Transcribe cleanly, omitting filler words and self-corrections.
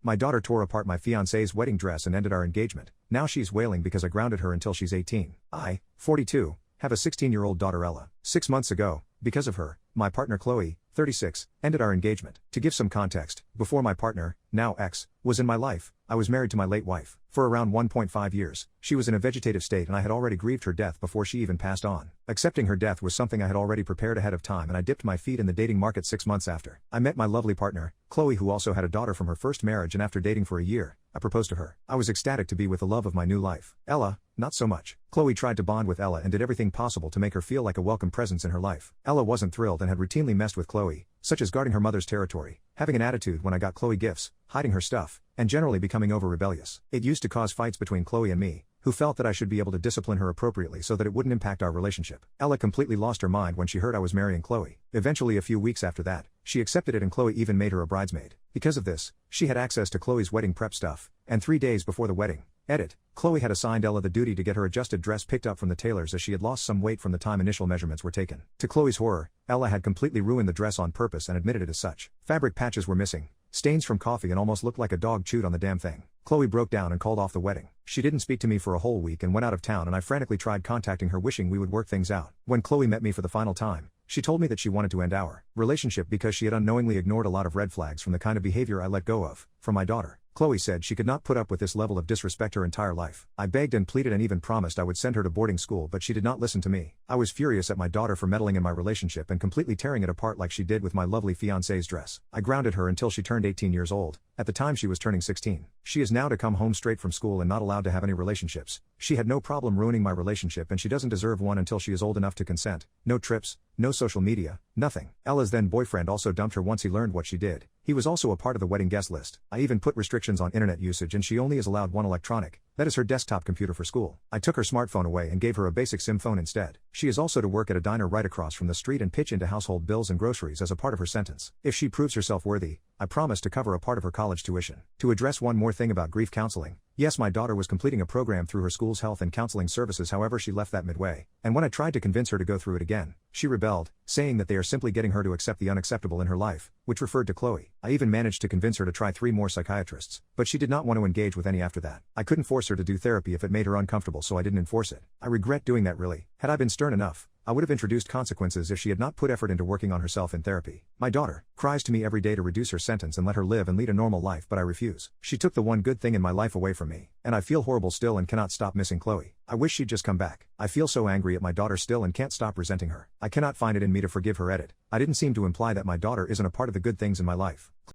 My daughter tore apart my fiancée's wedding dress and ended our engagement. Now she's wailing because I grounded her until she's 18. I, 42, have a 16-year-old daughter Ella. 6 months ago, because of her, my partner Chloe, 36, ended our engagement. To give some context, before my partner, now ex, was in my life, I was married to my late wife. For around 1.5 years, she was in a vegetative state and I had already grieved her death before she even passed on. Accepting her death was something I had already prepared ahead of time, and I dipped my feet in the dating market 6 months after. I met my lovely partner, Chloe, who also had a daughter from her first marriage, and after dating for a year, I proposed to her. I was ecstatic to be with the love of my new life. Ella, not so much. Chloe tried to bond with Ella and did everything possible to make her feel like a welcome presence in her life. Ella wasn't thrilled and had routinely messed with Chloe, such as guarding her mother's territory, having an attitude when I got Chloe gifts, hiding her stuff, and generally becoming over-rebellious. It used to cause fights between Chloe and me, who felt that I should be able to discipline her appropriately so that it wouldn't impact our relationship. Ella completely lost her mind when she heard I was marrying Chloe. Eventually, a few weeks after that, she accepted it and Chloe even made her a bridesmaid. Because of this, she had access to Chloe's wedding prep stuff, and 3 days before the wedding, Chloe had assigned Ella the duty to get her adjusted dress picked up from the tailors as she had lost some weight from the time initial measurements were taken. To Chloe's horror, Ella had completely ruined the dress on purpose and admitted it as such. Fabric patches were missing, stains from coffee, and almost looked like a dog chewed on the damn thing. Chloe broke down and called off the wedding. She didn't speak to me for a whole week and went out of town, and I frantically tried contacting her wishing we would work things out. When Chloe met me for the final time, she told me that she wanted to end our relationship because she had unknowingly ignored a lot of red flags from the kind of behavior I let go of from my daughter. Chloe said she could not put up with this level of disrespect her entire life. I begged and pleaded and even promised I would send her to boarding school, but she did not listen to me. I was furious at my daughter for meddling in my relationship and completely tearing it apart like she did with my lovely fiancée's dress. I grounded her until she turned 18 years old. At the time she was turning 16. She is now to come home straight from school and not allowed to have any relationships. She had no problem ruining my relationship, and she doesn't deserve one until she is old enough to consent. No trips, no social media, nothing. Ella's then boyfriend also dumped her once he learned what she did. He was also a part of the wedding guest list. I even put restrictions on internet usage, and she only is allowed one electronic, that is her desktop computer, for school. I took her smartphone away and gave her a basic SIM phone instead. She is also to work at a diner right across from the street and pitch into household bills and groceries as a part of her sentence. If she proves herself worthy, I promise to cover a part of her college tuition. To address one more thing about grief counseling, yes, my daughter was completing a program through her school's health and counseling services, however she left that midway, and when I tried to convince her to go through it again, she rebelled, saying that they are simply getting her to accept the unacceptable in her life, which referred to Chloe. I even managed to convince her to try 3 more psychiatrists, but she did not want to engage with any after that. I couldn't force her to do therapy if it made her uncomfortable, so I didn't enforce it. I regret doing that really. Had I been stern enough, I would have introduced consequences if she had not put effort into working on herself in therapy. My daughter cries to me every day to reduce her sentence and let her live and lead a normal life, but I refuse. She took the one good thing in my life away from me, and I feel horrible still and cannot stop missing Chloe. I wish she'd just come back. I feel so angry at my daughter still and can't stop resenting her. I cannot find it in me to forgive her. I didn't seem to imply that my daughter isn't a part of the good things in my life.